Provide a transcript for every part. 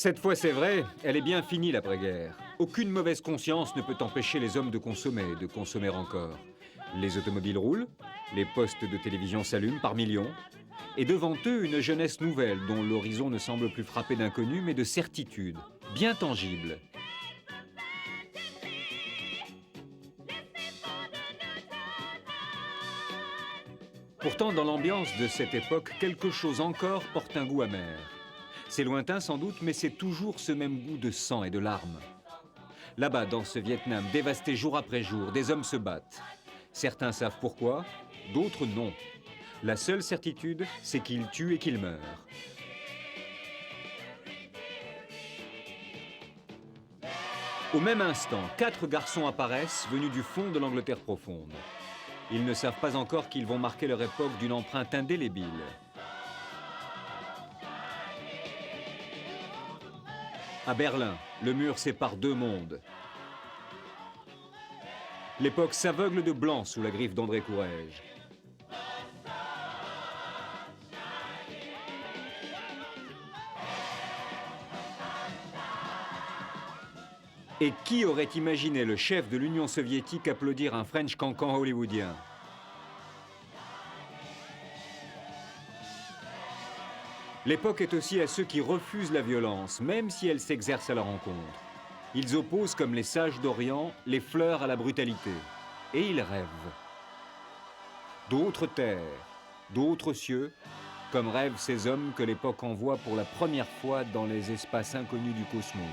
Cette fois, c'est vrai, elle est bien finie l'après-guerre. Aucune mauvaise conscience ne peut empêcher les hommes de consommer encore. Les automobiles roulent, les postes de télévision s'allument par millions, et devant eux, une jeunesse nouvelle dont l'horizon ne semble plus frappé d'inconnus, mais de certitudes, bien tangibles. Pourtant, dans l'ambiance de cette époque, quelque chose encore porte un goût amer. C'est lointain sans doute, mais c'est toujours ce même goût de sang et de larmes. Là-bas, dans ce Vietnam, dévasté jour après jour, des hommes se battent. Certains savent pourquoi, d'autres non. La seule certitude, c'est qu'ils tuent et qu'ils meurent. Au même instant, 4 garçons apparaissent, venus du fond de l'Angleterre profonde. Ils ne savent pas encore qu'ils vont marquer leur époque d'une empreinte indélébile. À Berlin, le mur sépare 2 mondes. L'époque s'aveugle de blanc sous la griffe d'André Courrèges. Et qui aurait imaginé le chef de l'Union soviétique applaudir un French cancan hollywoodien? L'époque est aussi à ceux qui refusent la violence, même si elle s'exerce à leur encontre. Ils opposent, comme les sages d'Orient, les fleurs à la brutalité. Et ils rêvent. D'autres terres, d'autres cieux, comme rêvent ces hommes que l'époque envoie pour la première fois dans les espaces inconnus du cosmos.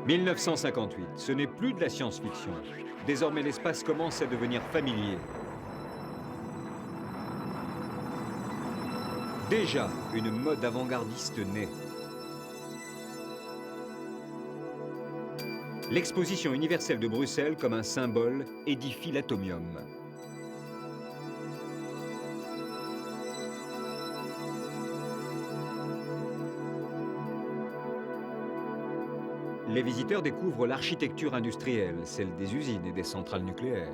« 1958, ce n'est plus de la science-fiction. Désormais, l'espace commence à devenir familier. Déjà, une mode avant-gardiste naît. L'exposition universelle de Bruxelles, comme un symbole, édifie l'atomium. Les visiteurs découvrent l'architecture industrielle, celle des usines et des centrales nucléaires.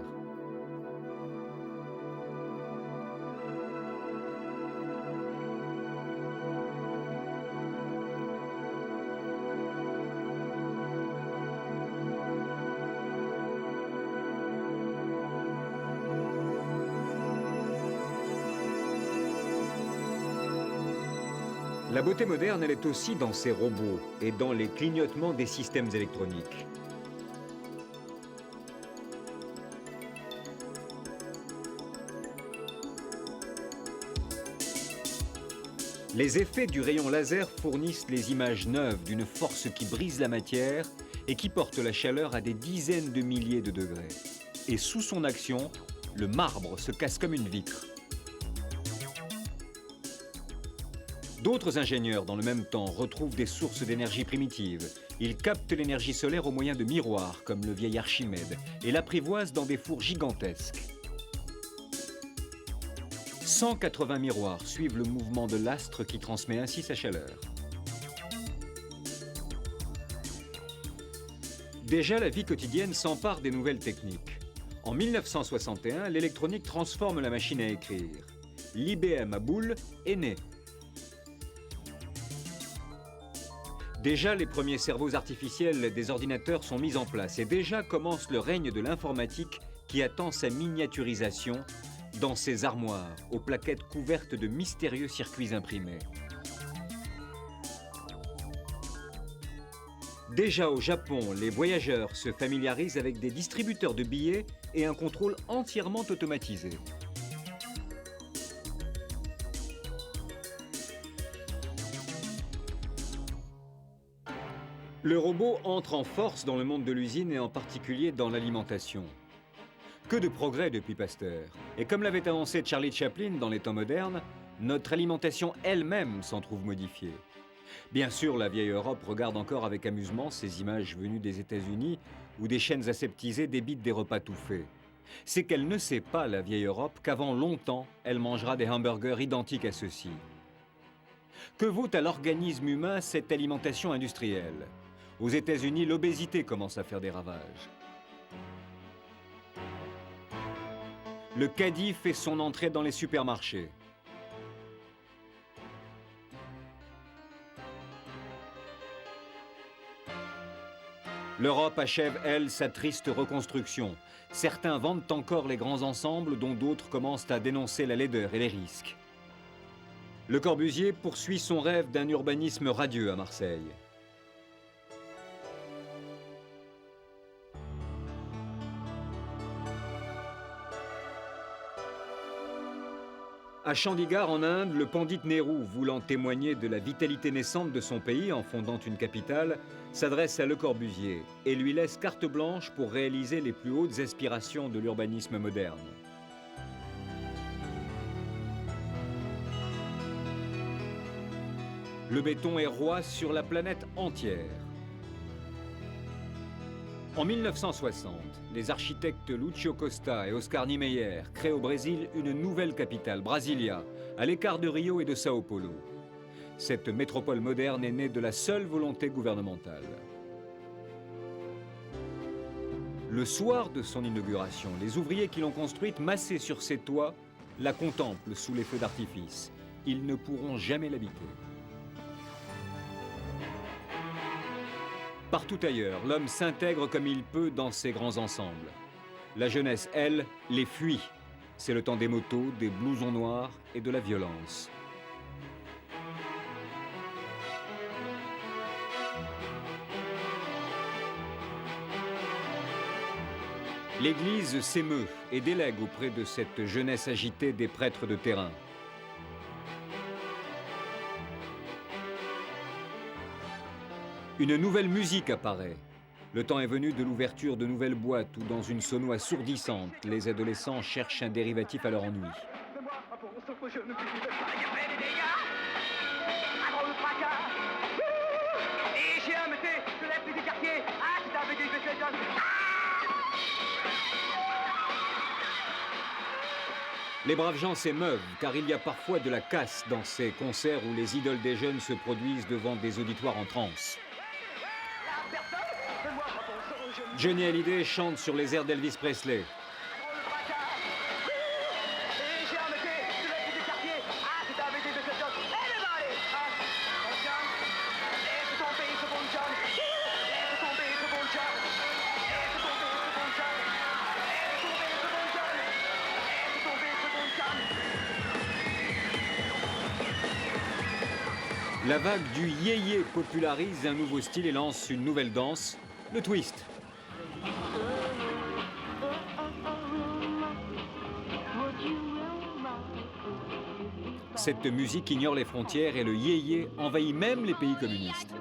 La beauté moderne, elle est aussi dans ces robots et dans les clignotements des systèmes électroniques. Les effets du rayon laser fournissent les images neuves d'une force qui brise la matière et qui porte la chaleur à des dizaines de milliers de degrés. Et sous son action, le marbre se casse comme une vitre. D'autres ingénieurs, dans le même temps, retrouvent des sources d'énergie primitives. Ils captent l'énergie solaire au moyen de miroirs, comme le vieil Archimède, et l'apprivoisent dans des fours gigantesques. 180 miroirs suivent le mouvement de l'astre qui transmet ainsi sa chaleur. Déjà, la vie quotidienne s'empare des nouvelles techniques. En 1961, l'électronique transforme la machine à écrire. L'IBM à boules est né. Déjà, les premiers cerveaux artificiels des ordinateurs sont mis en place et déjà commence le règne de l'informatique qui attend sa miniaturisation dans ses armoires, aux plaquettes couvertes de mystérieux circuits imprimés. Déjà au Japon, les voyageurs se familiarisent avec des distributeurs de billets et un contrôle entièrement automatisé. Le robot entre en force dans le monde de l'usine et en particulier dans l'alimentation. Que de progrès depuis Pasteur. Et comme l'avait annoncé Charlie Chaplin dans les temps modernes, notre alimentation elle-même s'en trouve modifiée. Bien sûr, la vieille Europe regarde encore avec amusement ces images venues des États-Unis où des chaînes aseptisées débitent des repas tout faits. C'est qu'elle ne sait pas, la vieille Europe, qu'avant longtemps, elle mangera des hamburgers identiques à ceux-ci. Que vaut à l'organisme humain cette alimentation industrielle ? Aux États-Unis, l'obésité commence à faire des ravages. Le caddie fait son entrée dans les supermarchés. L'Europe achève, elle, sa triste reconstruction. Certains vendent encore les grands ensembles, dont d'autres commencent à dénoncer la laideur et les risques. Le Corbusier poursuit son rêve d'un urbanisme radieux à Marseille. À Chandigarh, en Inde, le pandit Nehru, voulant témoigner de la vitalité naissante de son pays en fondant une capitale, s'adresse à Le Corbusier et lui laisse carte blanche pour réaliser les plus hautes aspirations de l'urbanisme moderne. Le béton est roi sur la planète entière. En 1960, les architectes Lúcio Costa et Oscar Niemeyer créent au Brésil une nouvelle capitale, Brasilia, à l'écart de Rio et de Sao Paulo. Cette métropole moderne est née de la seule volonté gouvernementale. Le soir de son inauguration, les ouvriers qui l'ont construite, massés sur ses toits, la contemplent sous les feux d'artifice. Ils ne pourront jamais l'habiter. Partout ailleurs, l'homme s'intègre comme il peut dans ces grands ensembles. La jeunesse, elle, les fuit. C'est le temps des motos, des blousons noirs et de la violence. L'Église s'émeut et délègue auprès de cette jeunesse agitée des prêtres de terrain. Une nouvelle musique apparaît. Le temps est venu de l'ouverture de nouvelles boîtes où, dans une sono assourdissante, les adolescents cherchent un dérivatif à leur ennui. Les braves gens s'émeuvent, car il y a parfois de la casse dans ces concerts où les idoles des jeunes se produisent devant des auditoires en transe. Johnny Hallyday chante sur les airs d'Elvis Presley. La vague du yéyé popularise un nouveau style et lance une nouvelle danse, le twist. Cette musique ignore les frontières et le yéyé envahit même les pays communistes.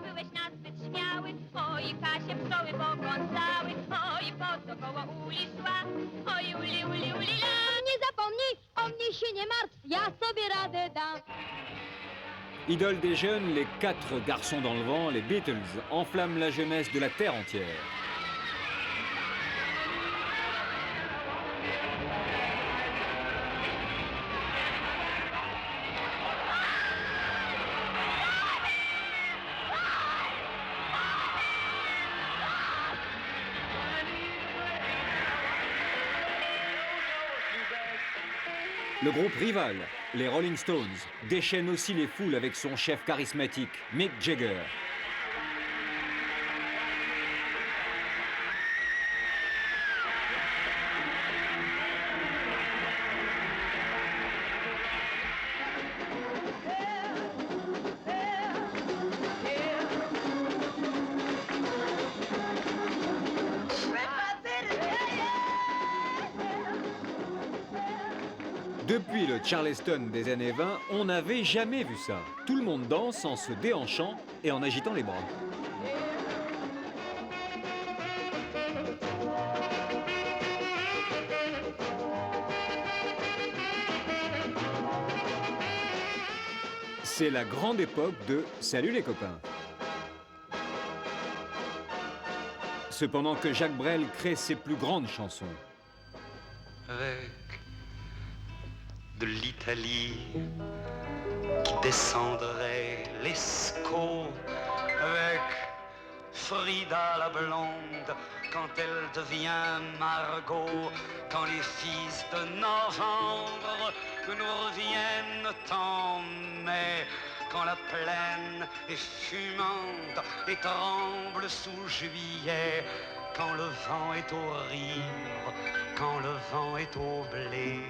Idole des jeunes, les 4 garçons dans le vent, les Beatles, enflamment la jeunesse de la terre entière. Le groupe rival, les Rolling Stones, déchaîne aussi les foules avec son chef charismatique, Mick Jagger. Depuis le Charleston des années 20, on n'avait jamais vu ça. Tout le monde danse en se déhanchant et en agitant les bras. C'est la grande époque de « Salut les copains ». Cependant que Jacques Brel crée ses plus grandes chansons. Avec de l'Italie qui descendrait l'Escaut, avec Frida la blonde quand elle devient Margot, quand les fils de novembre nous reviennent en mai, quand la plaine est fumante et tremble sous juillet, quand le vent est au rire, quand le vent est au blé,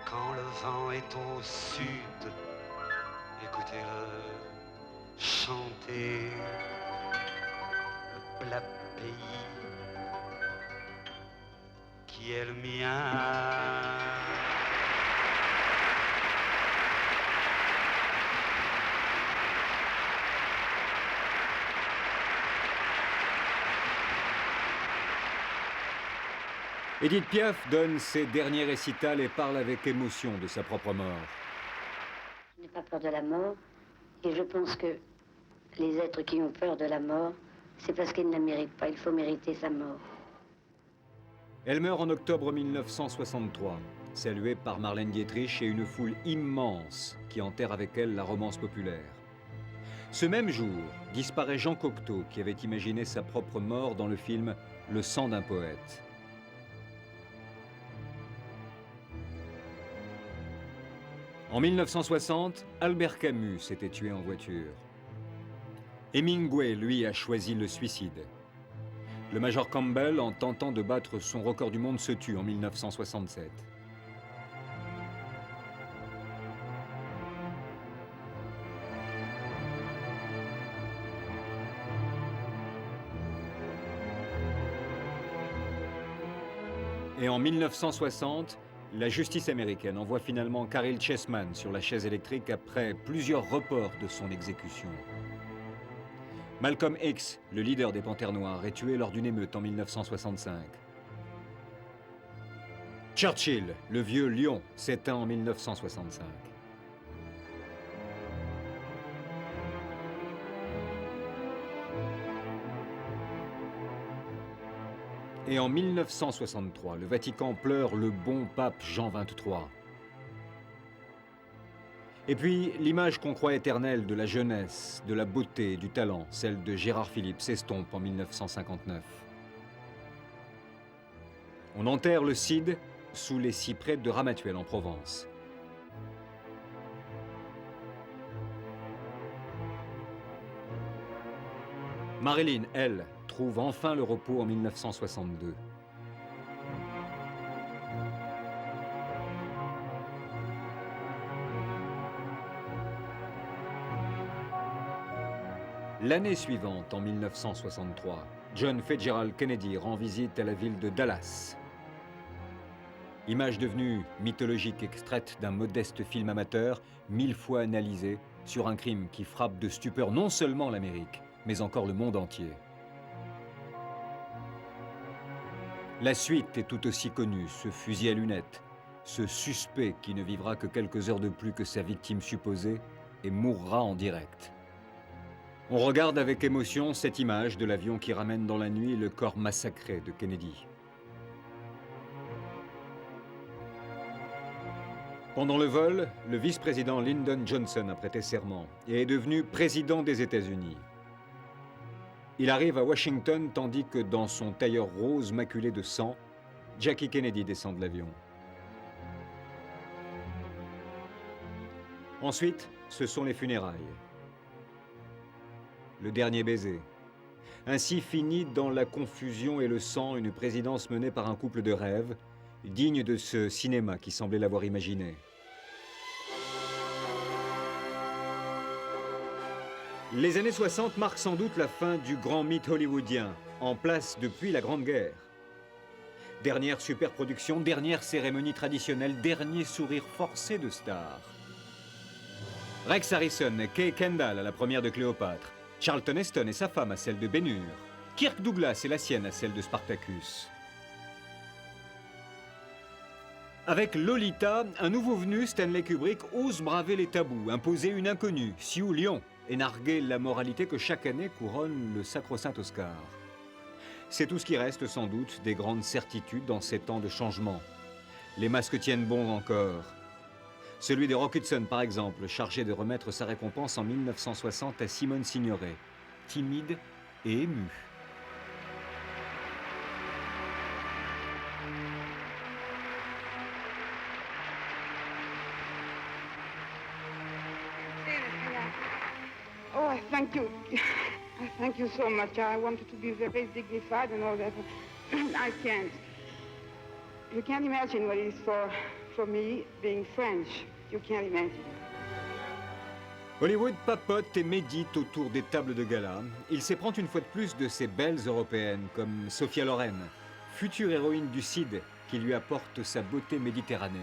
quand le vent est au sud, écoutez-le chanter le plat pays qui est le mien. Édith Piaf donne ses derniers récitals et parle avec émotion de sa propre mort. Je n'ai pas peur de la mort, et je pense que les êtres qui ont peur de la mort, c'est parce qu'ils ne la méritent pas. Il faut mériter sa mort. Elle meurt en octobre 1963, saluée par Marlène Dietrich et une foule immense qui enterre avec elle la romance populaire. Ce même jour, disparaît Jean Cocteau, qui avait imaginé sa propre mort dans le film « Le sang d'un poète ». En 1960, Albert Camus s'était tué en voiture. Hemingway, lui, a choisi le suicide. Le Major Campbell, en tentant de battre son record du monde, se tue en 1967. Et en 1960, la justice américaine envoie finalement Caryl Chessman sur la chaise électrique après plusieurs reports de son exécution. Malcolm X, le leader des Panthères Noires, est tué lors d'une émeute en 1965. Churchill, le vieux lion, s'éteint en 1965. Et en 1963, le Vatican pleure le bon pape Jean XXIII. Et puis, l'image qu'on croit éternelle de la jeunesse, de la beauté et du talent, celle de Gérard Philipe, s'estompe en 1959. On enterre le Cid sous les cyprès de Ramatuelle en Provence. Marilyn, elle, trouve enfin le repos en 1962. L'année suivante, en 1963, John Fitzgerald Kennedy rend visite à la ville de Dallas. Image devenue mythologique extraite d'un modeste film amateur, 1000 fois analysé, sur un crime qui frappe de stupeur non seulement l'Amérique, mais encore le monde entier. La suite est tout aussi connue, ce fusil à lunettes, ce suspect qui ne vivra que quelques heures de plus que sa victime supposée et mourra en direct. On regarde avec émotion cette image de l'avion qui ramène dans la nuit le corps massacré de Kennedy. Pendant le vol, le vice-président Lyndon Johnson a prêté serment et est devenu président des États-Unis. Il arrive à Washington tandis que dans son tailleur rose maculé de sang, Jackie Kennedy descend de l'avion. Ensuite, ce sont les funérailles. Le dernier baiser. Ainsi finit dans la confusion et le sang une présidence menée par un couple de rêve, digne de ce cinéma qui semblait l'avoir imaginé. Les années 60 marquent sans doute la fin du grand mythe hollywoodien, en place depuis la Grande Guerre. Dernière superproduction, dernière cérémonie traditionnelle, dernier sourire forcé de stars. Rex Harrison et Kay Kendall à la première de Cléopâtre, Charlton Heston et sa femme à celle de Ben-Hur, Kirk Douglas et la sienne à celle de Spartacus. Avec Lolita, un nouveau venu, Stanley Kubrick, ose braver les tabous, imposer une inconnue, Sioux Lion, et narguer la moralité que chaque année couronne le sacro-saint Oscar. C'est tout ce qui reste sans doute des grandes certitudes dans ces temps de changement. Les masques tiennent bon encore. Celui de Rock Hudson, par exemple, chargé de remettre sa récompense en 1960 à Simone Signoret, timide et ému. Oh, I thank you. I thank you so much. I wanted to be very dignified and all that. I can't. You can't imagine what it is for me being French. You can't imagine. Hollywood papote et médite autour des tables de gala. Il s'éprend une fois de plus de ces belles européennes comme Sophia Loren, future héroïne du Cid qui lui apporte sa beauté méditerranéenne.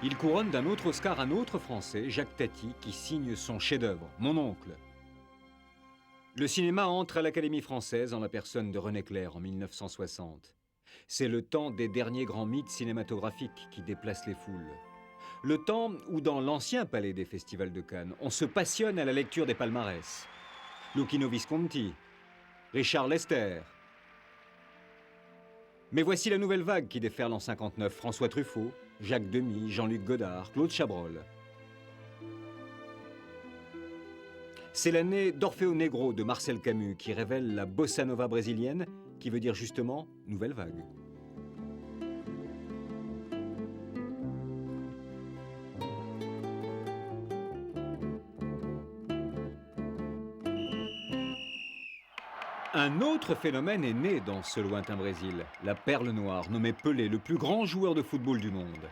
Il couronne d'un autre Oscar un autre Français, Jacques Tati, qui signe son chef-d'œuvre, Mon oncle. Le cinéma entre à l'Académie française en la personne de René Clair en 1960. C'est le temps des derniers grands mythes cinématographiques qui déplacent les foules. Le temps où, dans l'ancien palais des festivals de Cannes, on se passionne à la lecture des palmarès. Luchino Visconti, Richard Lester. Mais voici la nouvelle vague qui déferle en 59. François Truffaut, Jacques Demy, Jean-Luc Godard, Claude Chabrol. C'est l'année d'Orfeo Negro de Marcel Camus qui révèle la bossa nova brésilienne, qui veut dire justement nouvelle vague. Un autre phénomène est né dans ce lointain Brésil, la perle noire, nommée Pelé, le plus grand joueur de football du monde.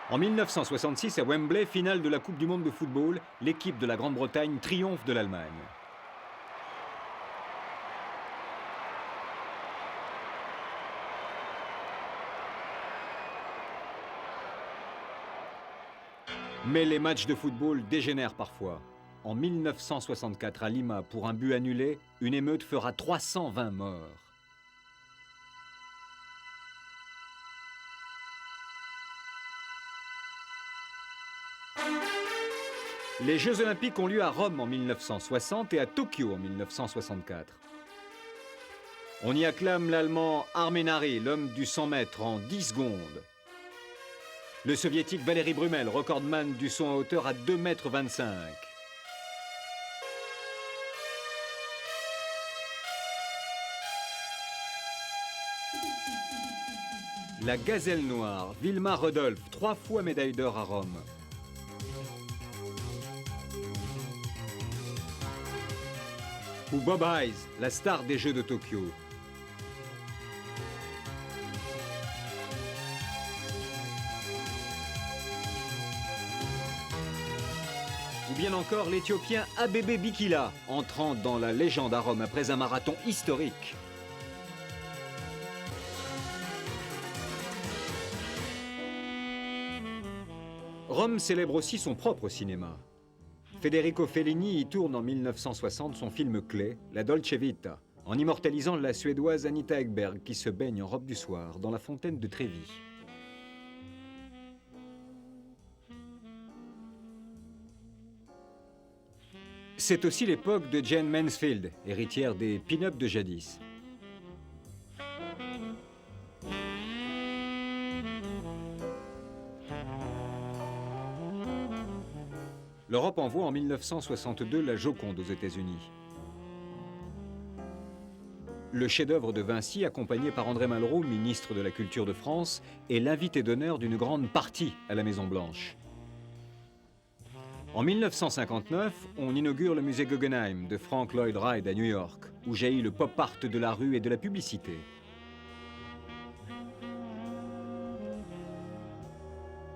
En 1966, à Wembley, finale de la Coupe du monde de football, l'équipe de la Grande-Bretagne triomphe de l'Allemagne. Mais les matchs de football dégénèrent parfois. En 1964, à Lima, pour un but annulé, une émeute fera 320 morts. Les Jeux Olympiques ont lieu à Rome en 1960 et à Tokyo en 1964. On y acclame l'Allemand Armenari, l'homme du 100 mètres, en 10 secondes. Le Soviétique Valéry Brumel, recordman du saut en hauteur à 2,25 m. La gazelle noire, Vilma Rudolph, 3 fois médaille d'or à Rome. Ou Bob Hayes, la star des Jeux de Tokyo. Ou bien encore l'Éthiopien Abebe Bikila, entrant dans la légende à Rome après un marathon historique. Rome célèbre aussi son propre cinéma. Federico Fellini y tourne en 1960 son film clé, La Dolce Vita, en immortalisant la Suédoise Anita Ekberg qui se baigne en robe du soir dans la fontaine de Trévi. C'est aussi l'époque de Jane Mansfield, héritière des pin-up de jadis. L'Europe envoie en 1962 la Joconde aux États-Unis. Le chef-d'œuvre de Vinci, accompagné par André Malraux, ministre de la Culture de France, est l'invité d'honneur d'une grande partie à la Maison-Blanche. En 1959, on inaugure le musée Guggenheim de Frank Lloyd Wright à New York, où jaillit le pop art de la rue et de la publicité.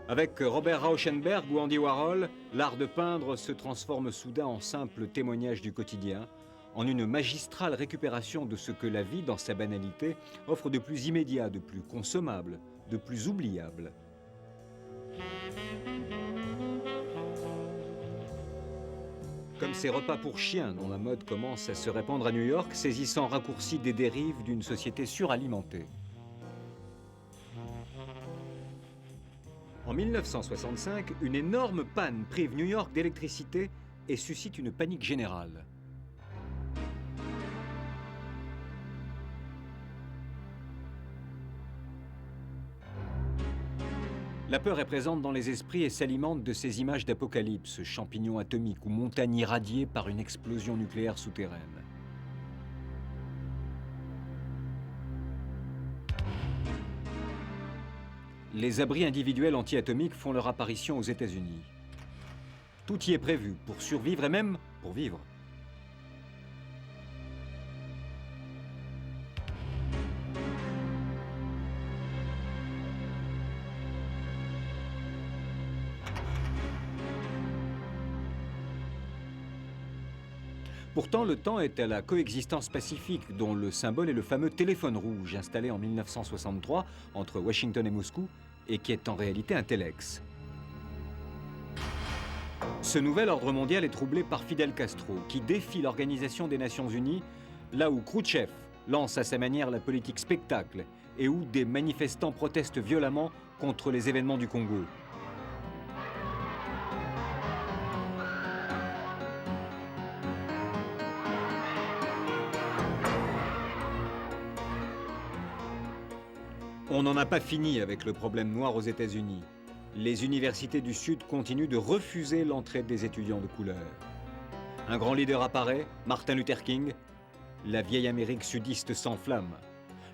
Avec Robert Rauschenberg ou Andy Warhol, l'art de peindre se transforme soudain en simple témoignage du quotidien, en une magistrale récupération de ce que la vie, dans sa banalité, offre de plus immédiat, de plus consommable, de plus oubliable. Comme ces repas pour chiens dont la mode commence à se répandre à New York, saisissant raccourcis des dérives d'une société suralimentée. En 1965, une énorme panne prive New York d'électricité et suscite une panique générale. La peur est présente dans les esprits et s'alimente de ces images d'apocalypse, champignons atomiques ou montagnes irradiées par une explosion nucléaire souterraine. Les abris individuels anti-atomiques font leur apparition aux États-Unis. Tout y est prévu pour survivre et même pour vivre. Pourtant, le temps est à la coexistence pacifique, dont le symbole est le fameux téléphone rouge installé en 1963 entre Washington et Moscou et qui est en réalité un téléx. Ce nouvel ordre mondial est troublé par Fidel Castro, qui défie l'Organisation des Nations Unies, là où Khrouchtchev lance à sa manière la politique spectacle et où des manifestants protestent violemment contre les événements du Congo. On n'en a pas fini avec le problème noir aux États-Unis. Les universités du Sud continuent de refuser l'entrée des étudiants de couleur. Un grand leader apparaît, Martin Luther King. La vieille Amérique sudiste s'enflamme.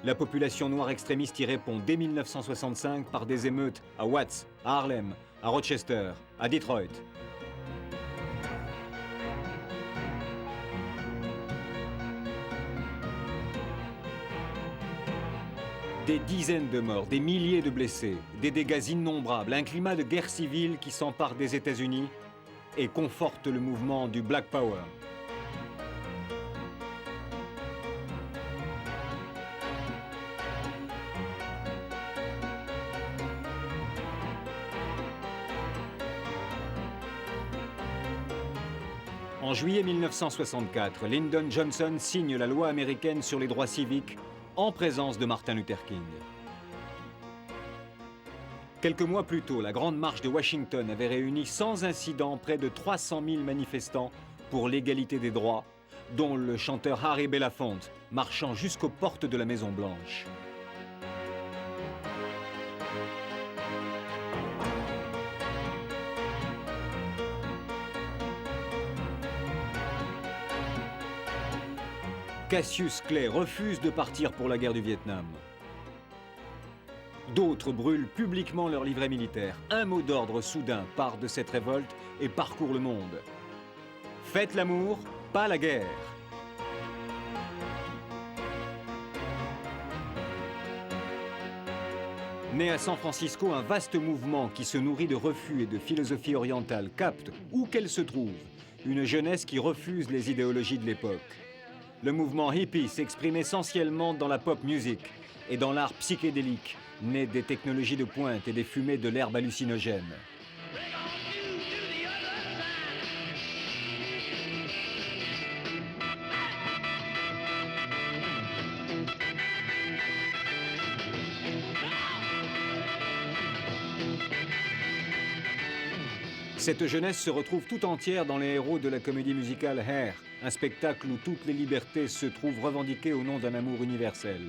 La population noire extrémiste y répond dès 1965 par des émeutes à Watts, à Harlem, à Rochester, à Detroit. Des dizaines de morts, des milliers de blessés, des dégâts innombrables, un climat de guerre civile qui s'empare des États-Unis et conforte le mouvement du Black Power. En juillet 1964, Lyndon Johnson signe la loi américaine sur les droits civiques en présence de Martin Luther King. Quelques mois plus tôt, la Grande Marche de Washington avait réuni sans incident près de 300 000 manifestants pour l'égalité des droits, dont le chanteur Harry Belafonte, marchant jusqu'aux portes de la Maison-Blanche. Cassius Clay refuse de partir pour la guerre du Vietnam. D'autres brûlent publiquement leur livret militaire. Un mot d'ordre soudain part de cette révolte et parcourt le monde. Faites l'amour, pas la guerre. Né à San Francisco, un vaste mouvement qui se nourrit de refus et de philosophie orientale capte, où qu'elle se trouve, une jeunesse qui refuse les idéologies de l'époque. Le mouvement hippie s'exprime essentiellement dans la pop music et dans l'art psychédélique, né des technologies de pointe et des fumées de l'herbe hallucinogène. Cette jeunesse se retrouve tout entière dans les héros de la comédie musicale Hair, un spectacle où toutes les libertés se trouvent revendiquées au nom d'un amour universel.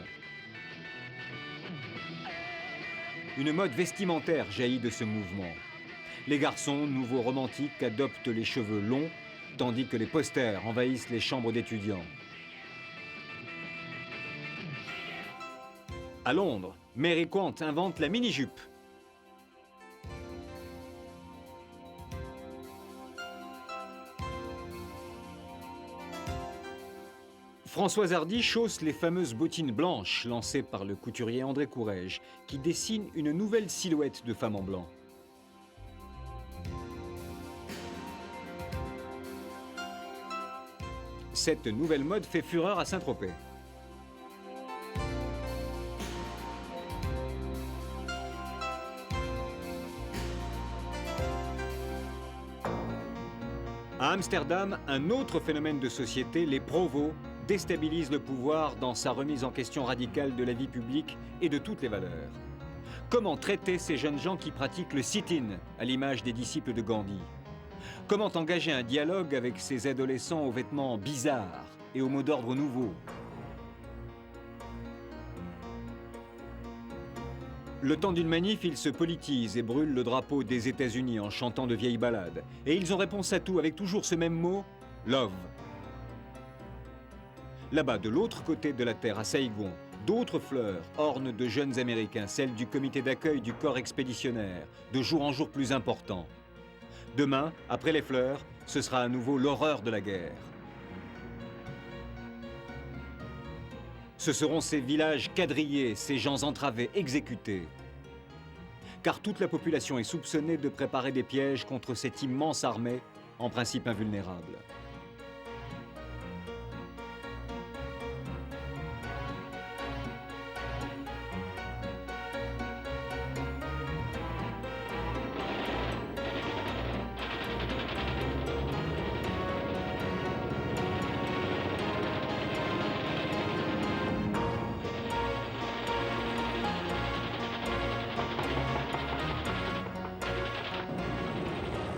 Une mode vestimentaire jaillit de ce mouvement. Les garçons, nouveaux romantiques, adoptent les cheveux longs, tandis que les posters envahissent les chambres d'étudiants. À Londres, Mary Quant invente la mini-jupe. Françoise Hardy chausse les fameuses bottines blanches lancées par le couturier André Courrèges, qui dessine une nouvelle silhouette de femme en blanc. Cette nouvelle mode fait fureur à Saint-Tropez. À Amsterdam, un autre phénomène de société, les provos, déstabilise le pouvoir dans sa remise en question radicale de la vie publique et de toutes les valeurs. Comment traiter ces jeunes gens qui pratiquent le sit-in, à l'image des disciples de Gandhi? Comment engager un dialogue avec ces adolescents aux vêtements bizarres et aux mots d'ordre nouveaux? Le temps d'une manif, ils se politisent et brûlent le drapeau des États-Unis en chantant de vieilles ballades. Et ils ont réponse à tout avec toujours ce même mot, love. Là-bas, de l'autre côté de la Terre, à Saïgon, d'autres fleurs ornent de jeunes Américains, celles du comité d'accueil du corps expéditionnaire, de jour en jour plus important. Demain, après les fleurs, ce sera à nouveau l'horreur de la guerre. Ce seront ces villages quadrillés, ces gens entravés, exécutés. Car toute la population est soupçonnée de préparer des pièges contre cette immense armée, en principe invulnérable.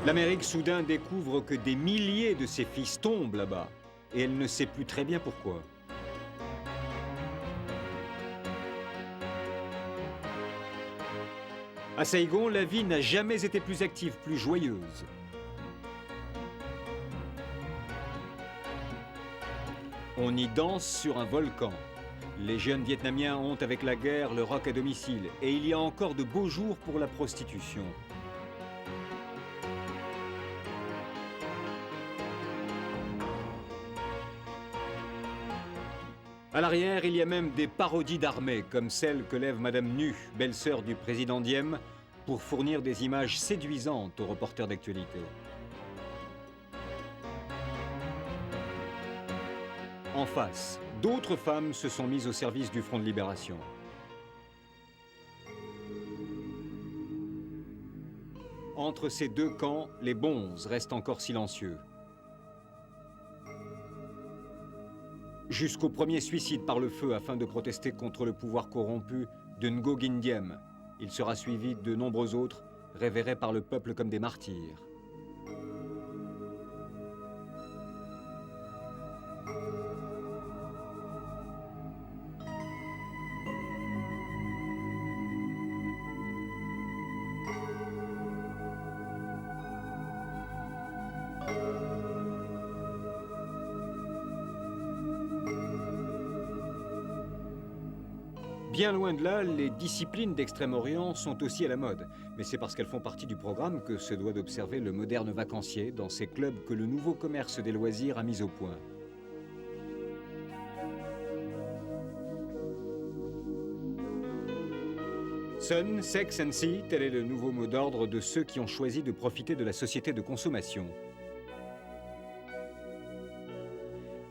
L'Amérique soudain découvre que des milliers de ses fils tombent là-bas, et elle ne sait plus très bien pourquoi. À Saïgon, la vie n'a jamais été plus active, plus joyeuse. On y danse sur un volcan. Les jeunes Vietnamiens ont avec la guerre le rock à domicile, et il y a encore de beaux jours pour la prostitution. À l'arrière, il y a même des parodies d'armée, comme celle que lève Madame Nu, belle-sœur du président Diem, pour fournir des images séduisantes aux reporters d'actualité. En face, d'autres femmes se sont mises au service du Front de Libération. Entre ces deux camps, les bonzes restent encore silencieux. Jusqu'au premier suicide par le feu afin de protester contre le pouvoir corrompu de Ngo Diem. Il sera suivi de nombreux autres, révérés par le peuple comme des martyrs. Bien loin de là, les disciplines d'Extrême-Orient sont aussi à la mode. Mais c'est parce qu'elles font partie du programme que se doit d'observer le moderne vacancier dans ces clubs que le nouveau commerce des loisirs a mis au point. Sun, Sex and Sea, tel est le nouveau mot d'ordre de ceux qui ont choisi de profiter de la société de consommation.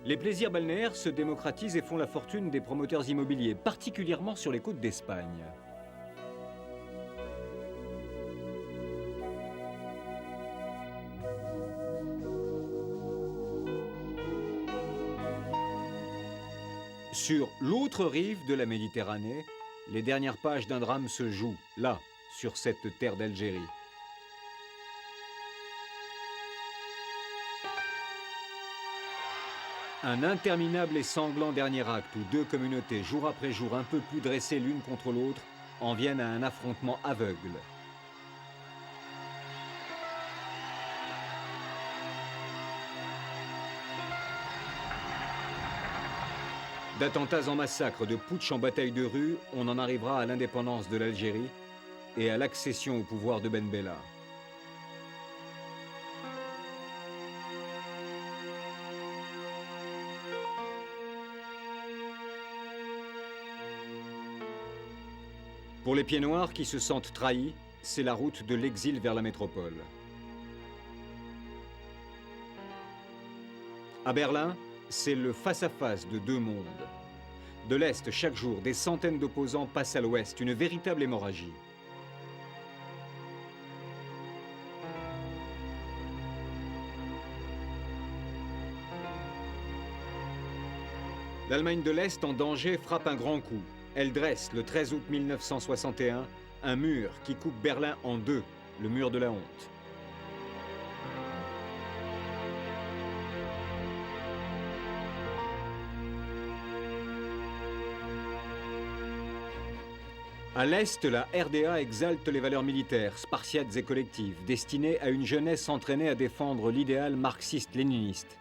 Les plaisirs balnéaires se démocratisent et font la fortune des promoteurs immobiliers, particulièrement sur les côtes d'Espagne. Sur l'autre rive de la Méditerranée, les dernières pages d'un drame se jouent, là, sur cette terre d'Algérie. Un interminable et sanglant dernier acte où deux communautés, jour après jour, un peu plus dressées l'une contre l'autre, en viennent à un affrontement aveugle. D'attentats en massacre, de putsch en bataille de rue, on en arrivera à l'indépendance de l'Algérie et à l'accession au pouvoir de Ben Bella. Pour les pieds noirs qui se sentent trahis, c'est la route de l'exil vers la métropole. À Berlin, c'est le face-à-face de deux mondes. De l'Est, chaque jour, des centaines d'opposants passent à l'Ouest, une véritable hémorragie. L'Allemagne de l'Est en danger frappe un grand coup. Elle dresse, le 13 août 1961, un mur qui coupe Berlin en deux, le mur de la honte. À l'Est, la RDA exalte les valeurs militaires, spartiates et collectives, destinées à une jeunesse entraînée à défendre l'idéal marxiste-léniniste.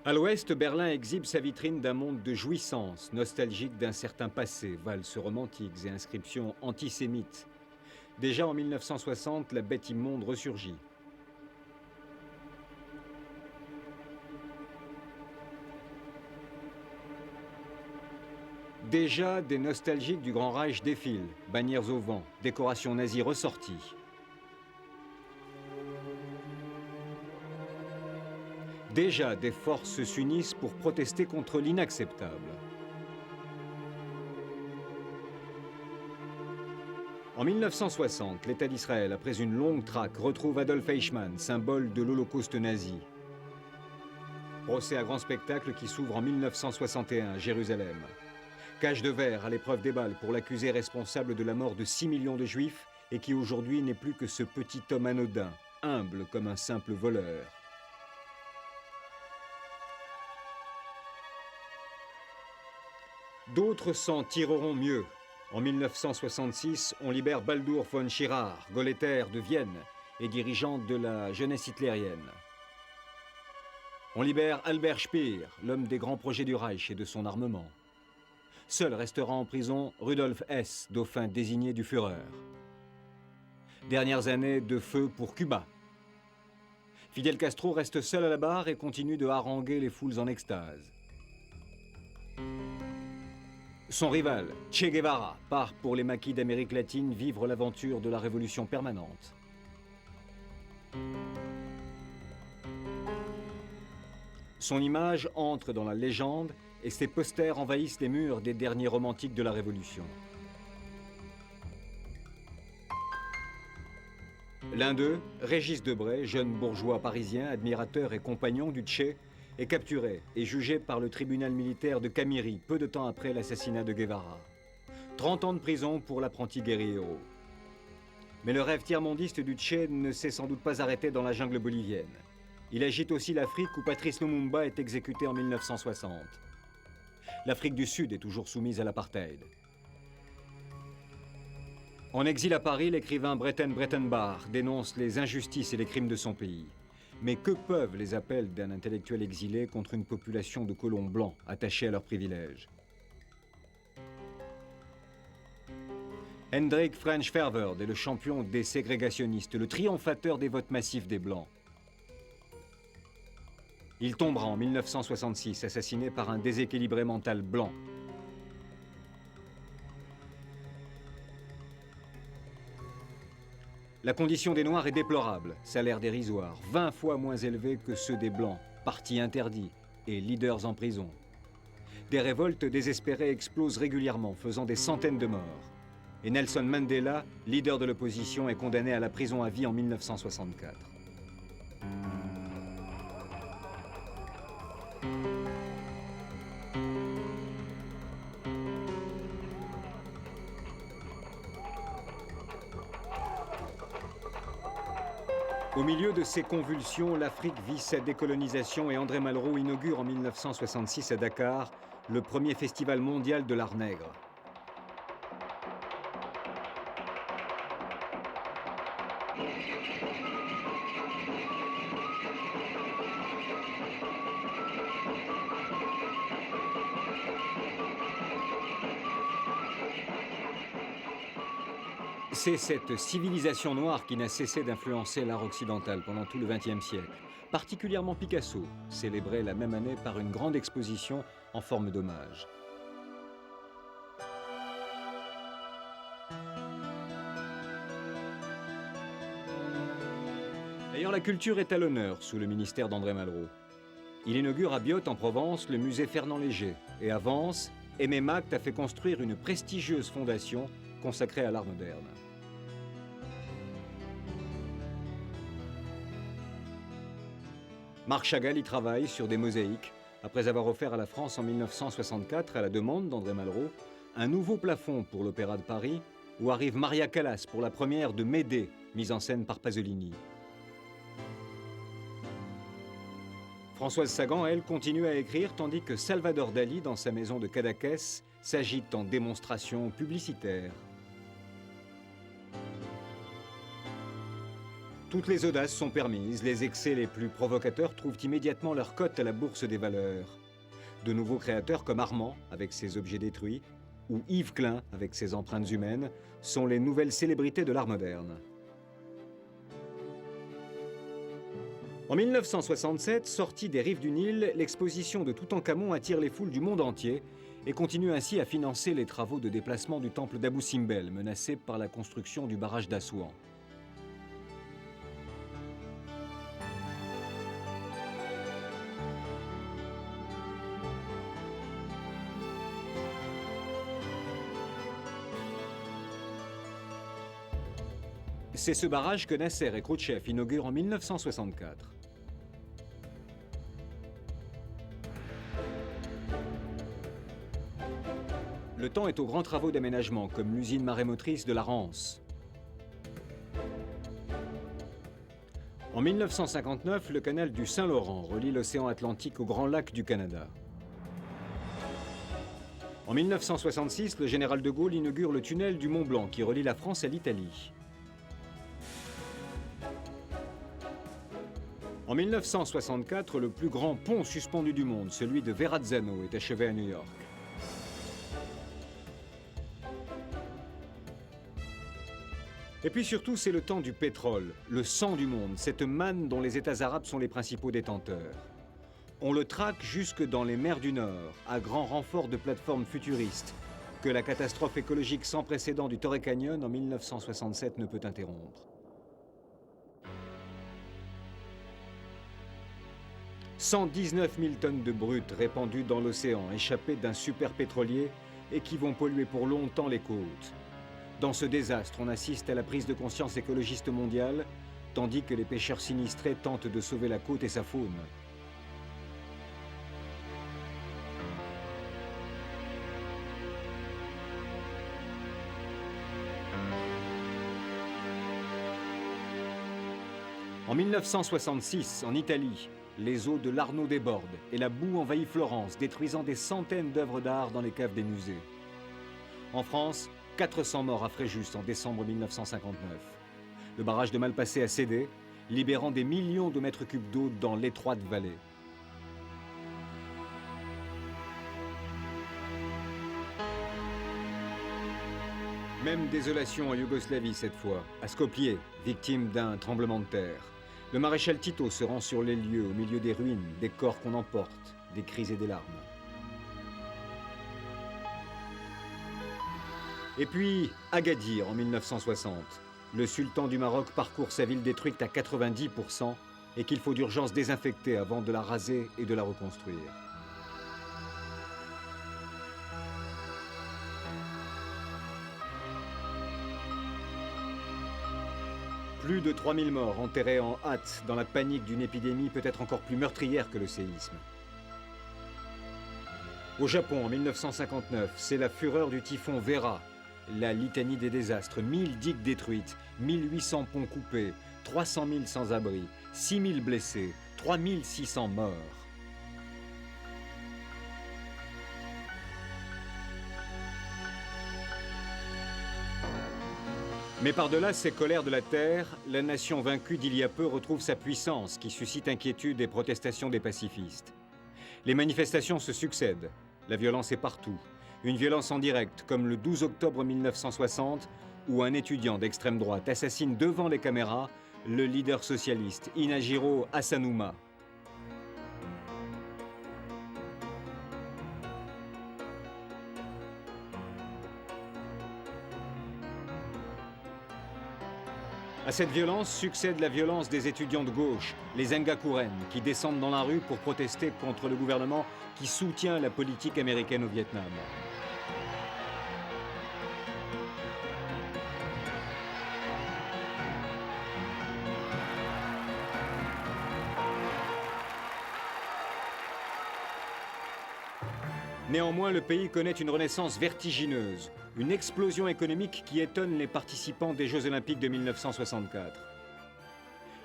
À l'ouest, Berlin exhibe sa vitrine d'un monde de jouissance, nostalgique d'un certain passé, valses romantiques et inscriptions antisémites. Déjà en 1960, la bête immonde ressurgit. Déjà, des nostalgiques du Grand Reich défilent, bannières au vent, décorations nazies ressorties. Déjà, des forces s'unissent pour protester contre l'inacceptable. En 1960, l'État d'Israël, après une longue traque, retrouve Adolf Eichmann, symbole de l'Holocauste nazi. Procès à grand spectacle qui s'ouvre en 1961 à Jérusalem. Cage de verre à l'épreuve des balles pour l'accusé responsable de la mort de 6 millions de Juifs et qui aujourd'hui n'est plus que ce petit homme anodin, humble comme un simple voleur. D'autres s'en tireront mieux. En 1966, on libère Baldur von Schirach, Gauleiter de Vienne et dirigeant de la jeunesse hitlérienne. On libère Albert Speer, l'homme des grands projets du Reich et de son armement. Seul restera en prison Rudolf Hess, dauphin désigné du Führer. Dernières années de feu pour Cuba. Fidel Castro reste seul à la barre et continue de haranguer les foules en extase. Son rival, Che Guevara, part pour les maquis d'Amérique latine vivre l'aventure de la révolution permanente. Son image entre dans la légende et ses posters envahissent les murs des derniers romantiques de la Révolution. L'un d'eux, Régis Debray, jeune bourgeois parisien, admirateur et compagnon du Che, est capturé et jugé par le tribunal militaire de Camiri peu de temps après l'assassinat de Guevara. 30 ans de prison pour l'apprenti guerriero. Mais le rêve tiers-mondiste du Che ne s'est sans doute pas arrêté dans la jungle bolivienne. Il agite aussi l'Afrique où Patrice Lumumba est exécuté en 1960. L'Afrique du Sud est toujours soumise à l'apartheid. En exil à Paris, l'écrivain Breton Breitenbach dénonce les injustices et les crimes de son pays. Mais que peuvent les appels d'un intellectuel exilé contre une population de colons blancs attachés à leurs privilèges? Hendrik French Verwoerd est le champion des ségrégationnistes, le triomphateur des votes massifs des Blancs. Il tombera en 1966, assassiné par un déséquilibré mental blanc. La condition des Noirs est déplorable, salaire dérisoire, 20 fois moins élevé que ceux des Blancs, partis interdits et leaders en prison. Des révoltes désespérées explosent régulièrement, faisant des centaines de morts. et Nelson Mandela, leader de l'opposition, est condamné à la prison à vie en 1964. Au milieu de ces convulsions, l'Afrique vit sa décolonisation et André Malraux inaugure en 1966 à Dakar le premier festival mondial de l'art nègre. C'est cette civilisation noire qui n'a cessé d'influencer l'art occidental pendant tout le XXe siècle. Particulièrement Picasso, célébré la même année par une grande exposition en forme d'hommage. D'ailleurs, la culture est à l'honneur sous le ministère d'André Malraux. Il inaugure à Biot en Provence le musée Fernand Léger et à Vence, Aimé Macte a fait construire une prestigieuse fondation consacrée à l'art moderne. Marc Chagall y travaille sur des mosaïques, après avoir offert à la France en 1964, à la demande d'André Malraux, un nouveau plafond pour l'Opéra de Paris, où arrive Maria Callas pour la première de Médée, mise en scène par Pasolini. Françoise Sagan, elle, continue à écrire, tandis que Salvador Dali, dans sa maison de Cadaqués, s'agite en démonstration publicitaire. Toutes les audaces sont permises, les excès les plus provocateurs trouvent immédiatement leur cote à la bourse des valeurs. De nouveaux créateurs comme Armand, avec ses objets détruits, ou Yves Klein, avec ses empreintes humaines, sont les nouvelles célébrités de l'art moderne. En 1967, sortie des rives du Nil, l'exposition de Toutankhamon attire les foules du monde entier et continue ainsi à financer les travaux de déplacement du temple d'Abou Simbel, menacé par la construction du barrage d'Assouan. C'est ce barrage que Nasser et Khrouchtchev inaugurent en 1964. Le temps est aux grands travaux d'aménagement, comme l'usine marémotrice de la Rance. En 1959, le canal du Saint-Laurent relie l'océan Atlantique au Grand Lac du Canada. En 1966, le général de Gaulle inaugure le tunnel du Mont Blanc qui relie la France à l'Italie. En 1964, le plus grand pont suspendu du monde, celui de Verrazzano, est achevé à New York. Et puis surtout, c'est le temps du pétrole, le sang du monde, cette manne dont les États arabes sont les principaux détenteurs. On le traque jusque dans les mers du Nord, à grand renfort de plateformes futuristes, que la catastrophe écologique sans précédent du Torrey Canyon en 1967 ne peut interrompre. 119 000 tonnes de brut répandues dans l'océan, échappées d'un super pétrolier et qui vont polluer pour longtemps les côtes. Dans ce désastre, on assiste à la prise de conscience écologiste mondiale, tandis que les pêcheurs sinistrés tentent de sauver la côte et sa faune. En 1966, en Italie, les eaux de l'Arno débordent et la boue envahit Florence, détruisant des centaines d'œuvres d'art dans les caves des musées. En France, 400 morts à Fréjus en décembre 1959. Le barrage de Malpasset a cédé, libérant des millions de mètres cubes d'eau dans l'étroite vallée. Même désolation en Yougoslavie cette fois, à Skopje, victime d'un tremblement de terre. Le maréchal Tito se rend sur les lieux, au milieu des ruines, des corps qu'on emporte, des cris et des larmes. Et puis, Agadir en 1960. Le sultan du Maroc parcourt sa ville détruite à 90% et qu'il faut d'urgence désinfecter avant de la raser et de la reconstruire. Plus de 3000 morts enterrés en hâte dans la panique d'une épidémie peut-être encore plus meurtrière que le séisme. Au Japon, en 1959, c'est la fureur du typhon Vera, la litanie des désastres, 1000 digues détruites, 1800 ponts coupés, 300 000 sans-abri, 6000 blessés, 3600 morts. Mais par-delà ces colères de la terre, la nation vaincue d'il y a peu retrouve sa puissance qui suscite inquiétude et protestation des pacifistes. Les manifestations se succèdent, la violence est partout. Une violence en direct, comme le 12 octobre 1960, où un étudiant d'extrême droite assassine devant les caméras le leader socialiste Inajiro Asanuma. À cette violence succède la violence des étudiants de gauche, les Engakuren, qui descendent dans la rue pour protester contre le gouvernement qui soutient la politique américaine au Vietnam. Néanmoins, le pays connaît une renaissance vertigineuse, une explosion économique qui étonne les participants des Jeux Olympiques de 1964.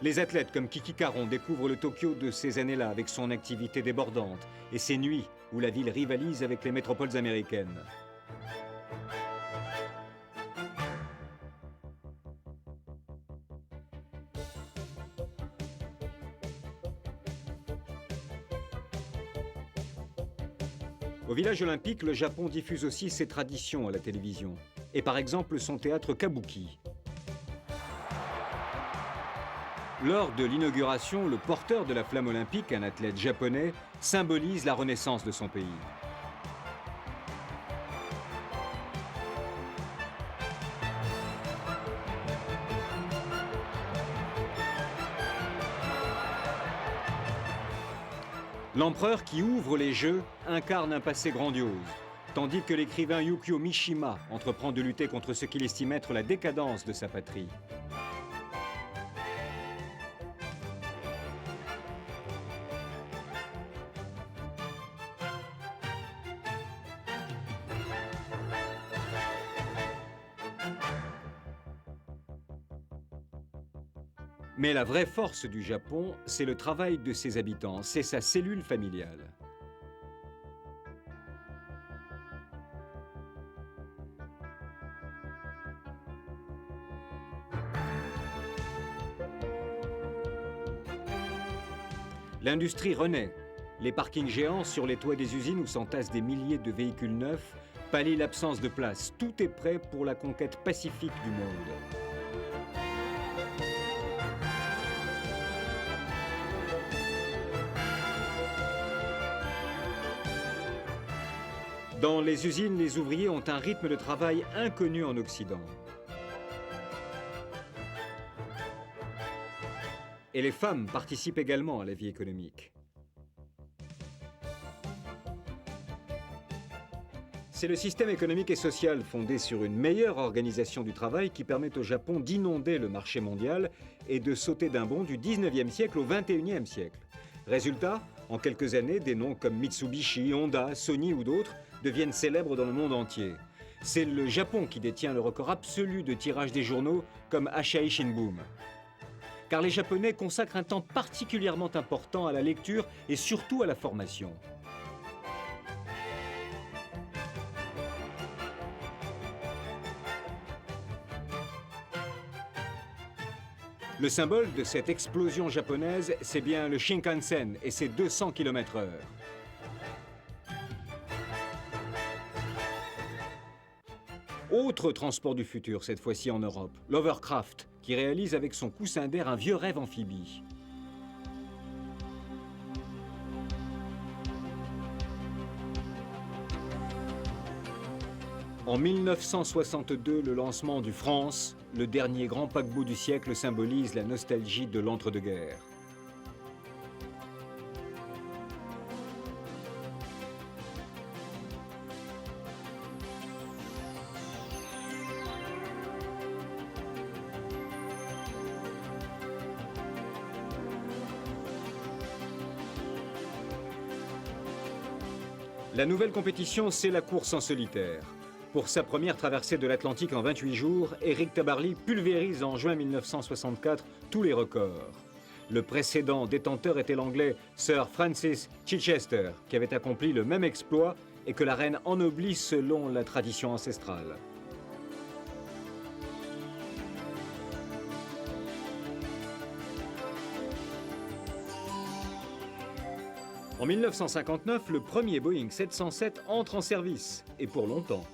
Les athlètes comme Kiki Caron découvrent le Tokyo de ces années-là avec son activité débordante et ses nuits où la ville rivalise avec les métropoles américaines. Au village olympique, le Japon diffuse aussi ses traditions à la télévision, et par exemple son théâtre kabuki. Lors de l'inauguration, le porteur de la flamme olympique, un athlète japonais, symbolise la renaissance de son pays. L'empereur qui ouvre les Jeux incarne un passé grandiose, tandis que l'écrivain Yukio Mishima entreprend de lutter contre ce qu'il estime être la décadence de sa patrie. Mais la vraie force du Japon, c'est le travail de ses habitants, c'est sa cellule familiale. L'industrie renaît. Les parkings géants sur les toits des usines où s'entassent des milliers de véhicules neufs pallient l'absence de place. Tout est prêt pour la conquête pacifique du monde. Dans les usines, les ouvriers ont un rythme de travail inconnu en Occident. Et les femmes participent également à la vie économique. C'est le système économique et social fondé sur une meilleure organisation du travail qui permet au Japon d'inonder le marché mondial et de sauter d'un bond du 19e siècle au 21e siècle. Résultat, en quelques années, des noms comme Mitsubishi, Honda, Sony ou d'autres deviennent célèbres dans le monde entier. C'est le Japon qui détient le record absolu de tirage des journaux comme Asahi Shimbun. Car les Japonais consacrent un temps particulièrement important à la lecture et surtout à la formation. Le symbole de cette explosion japonaise, c'est bien le Shinkansen et ses 200 km/h. Autre transport du futur, cette fois-ci en Europe, l'Hovercraft, qui réalise avec son coussin d'air un vieux rêve amphibie. En 1962, le lancement du France, le dernier grand paquebot du siècle, symbolise la nostalgie de l'entre-deux-guerres. La nouvelle compétition, c'est la course en solitaire. Pour sa première traversée de l'Atlantique en 28 jours, Eric Tabarly pulvérise en juin 1964 tous les records. Le précédent détenteur était l'Anglais Sir Francis Chichester, qui avait accompli le même exploit et que la reine ennoblit selon la tradition ancestrale. En 1959, le premier Boeing 707 entre en service, et pour longtemps.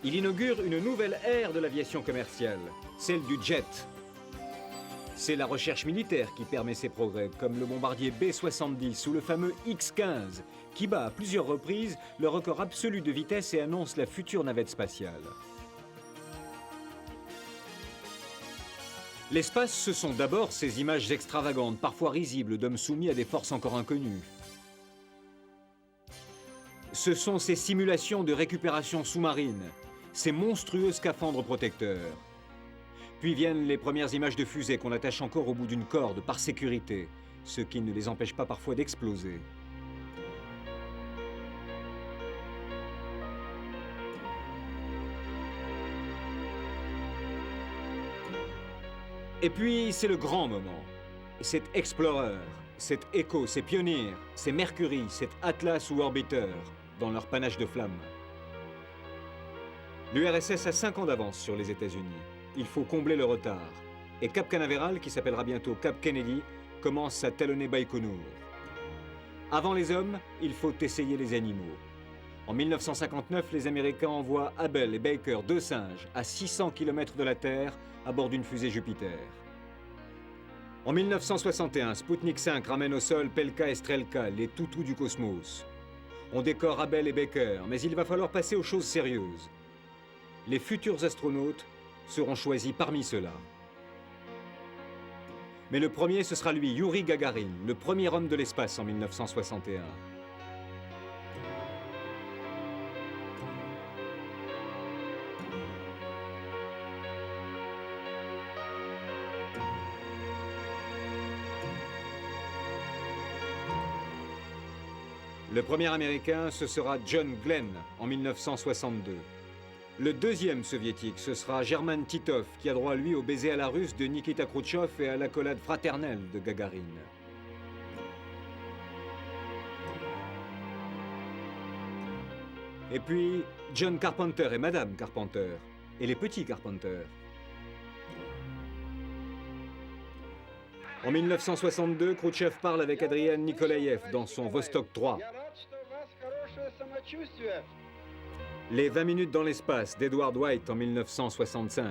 Il inaugure une nouvelle ère de l'aviation commerciale, celle du jet. C'est la recherche militaire qui permet ces progrès, comme le bombardier B-70 ou le fameux X-15, qui bat à plusieurs reprises le record absolu de vitesse et annonce la future navette spatiale. L'espace, ce sont d'abord ces images extravagantes, parfois risibles, d'hommes soumis à des forces encore inconnues. Ce sont ces simulations de récupération sous-marine, ces monstrueux scaphandres protecteurs. Puis viennent les premières images de fusées qu'on attache encore au bout d'une corde par sécurité, ce qui ne les empêche pas parfois d'exploser. Et puis, c'est le grand moment. C'est Explorer, c'est Echo, c'est Pioneer, c'est Mercury, c'est Atlas ou Orbiter, dans leur panache de flammes. L'URSS a 5 ans d'avance sur les États-Unis. Il faut combler le retard. Et Cap Canaveral, qui s'appellera bientôt Cap Kennedy, commence à talonner Baïkonour. Avant les hommes, il faut essayer les animaux. En 1959, les Américains envoient Abel et Baker, 2 singes, à 600 km de la Terre, à bord d'une fusée Jupiter. En 1961, Sputnik 5 ramène au sol Pelka et Strelka, les toutous du cosmos. On décore Abel et Baker, mais il va falloir passer aux choses sérieuses. Les futurs astronautes seront choisis parmi ceux-là. Mais le premier, ce sera lui, Youri Gagarin, le premier homme de l'espace en 1961. Le premier Américain, ce sera John Glenn en 1962. Le deuxième soviétique, ce sera German Titov, qui a droit, lui, au baiser à la russe de Nikita Khrouchtchev et à l'accolade fraternelle de Gagarine. Et puis, John Carpenter et Madame Carpenter, et les petits Carpenter. En 1962, Khrouchtchev parle avec Adrian Nikolaev dans son Vostok 3. Les 20 minutes dans l'espace d'Edward White en 1965.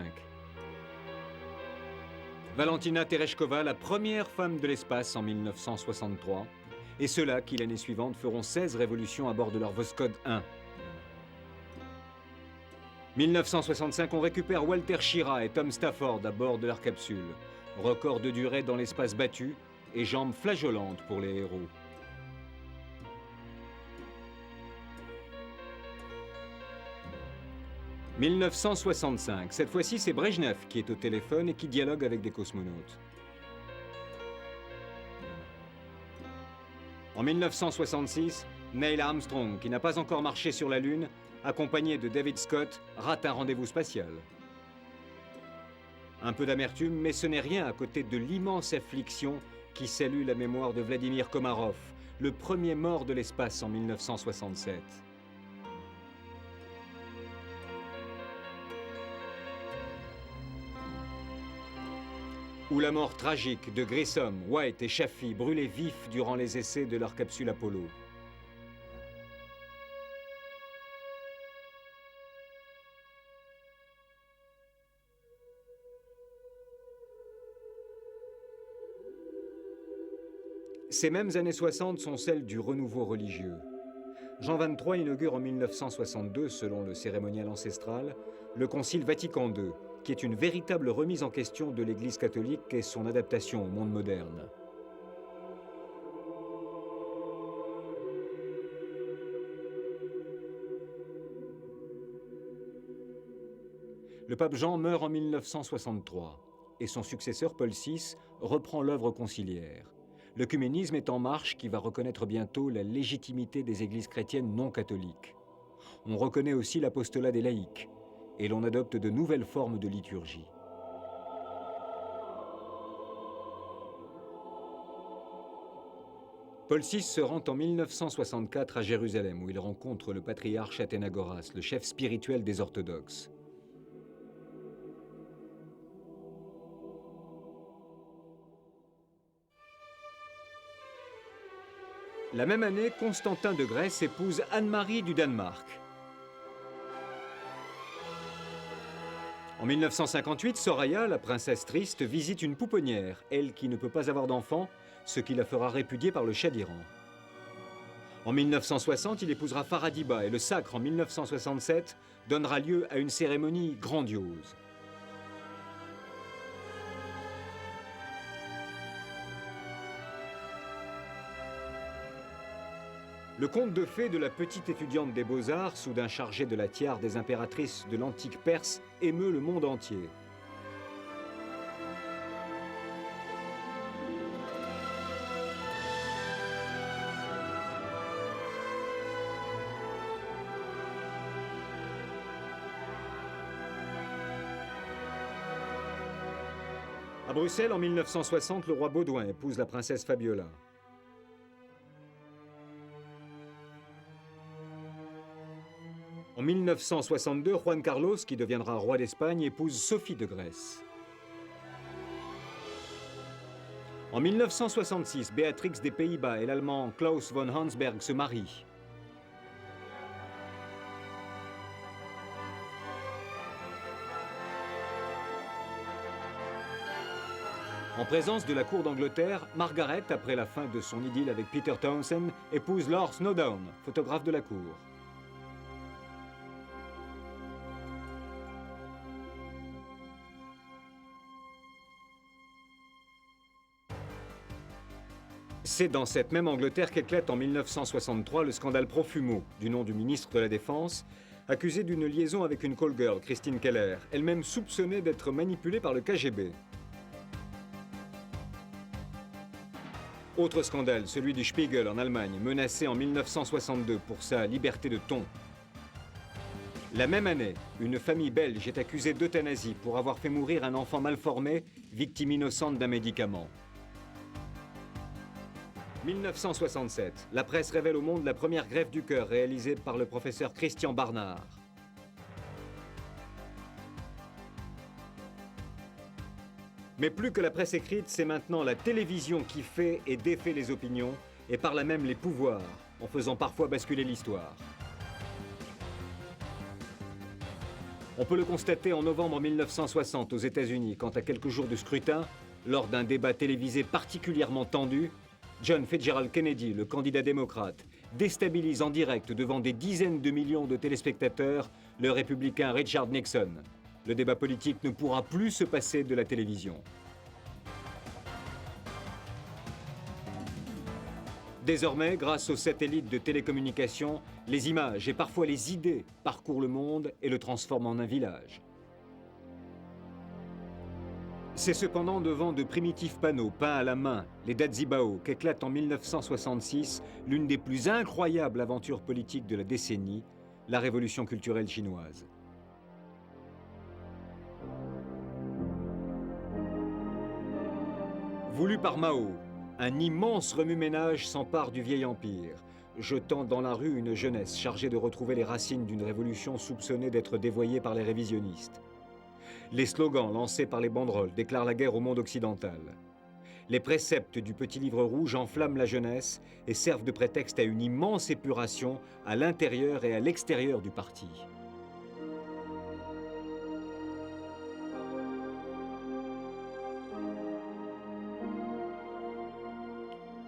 Valentina Tereshkova, la première femme de l'espace en 1963. Et ceux-là qui, l'année suivante, feront 16 révolutions à bord de leur Voskhod 1. 1965, on récupère Walter Schirra et Tom Stafford à bord de leur capsule. Record de durée dans l'espace battu et jambes flageolantes pour les héros. « 1965. Cette fois-ci, c'est Brejnev qui est au téléphone et qui dialogue avec des cosmonautes. En 1966, Neil Armstrong, qui n'a pas encore marché sur la Lune, accompagné de David Scott, rate un rendez-vous spatial. Un peu d'amertume, mais ce n'est rien à côté de l'immense affliction qui salue la mémoire de Vladimir Komarov, le premier mort de l'espace en 1967. Ou la mort tragique de Grissom, White et Chaffee, brûlés vifs durant les essais de leur capsule Apollo. Ces mêmes années 60 sont celles du renouveau religieux. Jean XXIII inaugure en 1962, selon le cérémonial ancestral, le Concile Vatican II, qui est une véritable remise en question de l'Église catholique et son adaptation au monde moderne. Le pape Jean meurt en 1963 et son successeur Paul VI reprend l'œuvre conciliaire. L'œcuménisme est en marche qui va reconnaître bientôt la légitimité des églises chrétiennes non catholiques. On reconnaît aussi l'apostolat des laïcs et l'on adopte de nouvelles formes de liturgie. Paul VI se rend en 1964 à Jérusalem où il rencontre le patriarche Athénagoras, le chef spirituel des orthodoxes. La même année, Constantin de Grèce épouse Anne-Marie du Danemark. En 1958, Soraya, la princesse triste, visite une pouponnière, elle qui ne peut pas avoir d'enfant, ce qui la fera répudier par le Shah d'Iran. En 1960, il épousera Faradiba et le sacre en 1967 donnera lieu à une cérémonie grandiose. Le conte de fées de la petite étudiante des Beaux-Arts, soudain chargée de la tiare des impératrices de l'antique Perse, émeut le monde entier. À Bruxelles, en 1960, le roi Baudouin épouse la princesse Fabiola. En 1962, Juan Carlos, qui deviendra roi d'Espagne, épouse Sophie de Grèce. En 1966, Béatrix des Pays-Bas et l'Allemand Klaus von Hansberg se marient. En présence de la cour d'Angleterre, Margaret, après la fin de son idylle avec Peter Townsend, épouse Lord Snowdon, photographe de la cour. C'est dans cette même Angleterre qu'éclate en 1963 le scandale Profumo, du nom du ministre de la Défense, accusé d'une liaison avec une call girl, Christine Keller, elle-même soupçonnée d'être manipulée par le KGB. Autre scandale, celui du Spiegel en Allemagne, menacé en 1962 pour sa liberté de ton. La même année, une famille belge est accusée d'euthanasie pour avoir fait mourir un enfant mal formé, victime innocente d'un médicament. 1967, la presse révèle au monde la première greffe du cœur réalisée par le professeur Christian Barnard. Mais plus que la presse écrite, c'est maintenant la télévision qui fait et défait les opinions, et par là même les pouvoirs, en faisant parfois basculer l'histoire. On peut le constater en novembre 1960 aux États-Unis, quand à quelques jours du scrutin, lors d'un débat télévisé particulièrement tendu, John Fitzgerald Kennedy, le candidat démocrate, déstabilise en direct devant des dizaines de millions de téléspectateurs le républicain Richard Nixon. Le débat politique ne pourra plus se passer de la télévision. Désormais, grâce aux satellites de télécommunication, les images et parfois les idées parcourent le monde et le transforment en un village. C'est cependant devant de primitifs panneaux peints à la main, les Dazibao, qu'éclate en 1966 l'une des plus incroyables aventures politiques de la décennie, la révolution culturelle chinoise. Voulu par Mao, un immense remue-ménage s'empare du vieil empire, jetant dans la rue une jeunesse chargée de retrouver les racines d'une révolution soupçonnée d'être dévoyée par les révisionnistes. Les slogans lancés par les banderoles déclarent la guerre au monde occidental. Les préceptes du petit livre rouge enflamment la jeunesse et servent de prétexte à une immense épuration à l'intérieur et à l'extérieur du parti.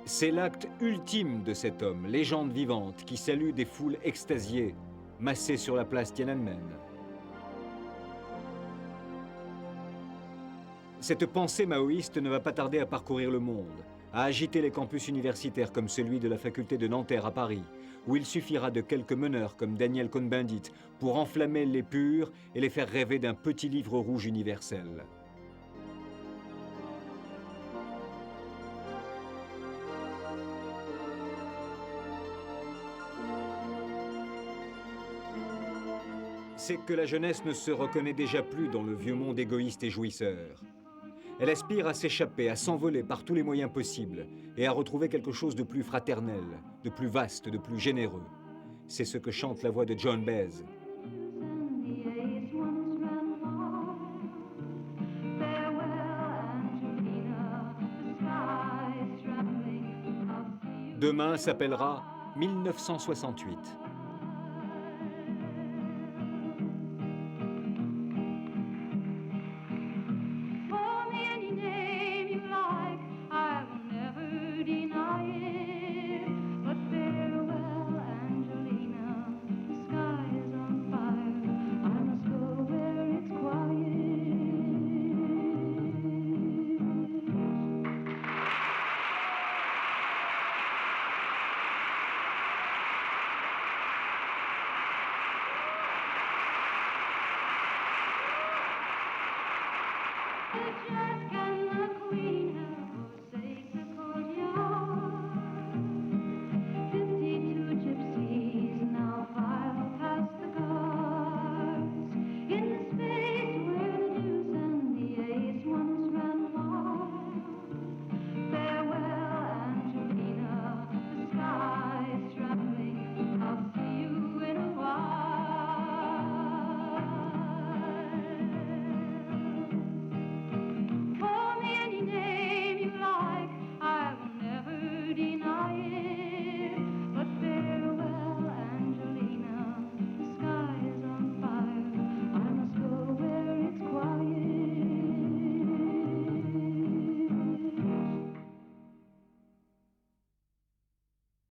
C'est l'acte ultime de cet homme, légende vivante, qui salue des foules extasiées, massées sur la place Tiananmen. Cette pensée maoïste ne va pas tarder à parcourir le monde, à agiter les campus universitaires comme celui de la faculté de Nanterre à Paris, où il suffira de quelques meneurs comme Daniel Cohn-Bendit pour enflammer les purs et les faire rêver d'un petit livre rouge universel. c'est que la jeunesse ne se reconnaît déjà plus dans le vieux monde égoïste et jouisseur. Elle aspire à s'échapper, à s'envoler par tous les moyens possibles et à retrouver quelque chose de plus fraternel, de plus vaste, de plus généreux. C'est ce que chante la voix de Joan Baez. Demain s'appellera 1968. Just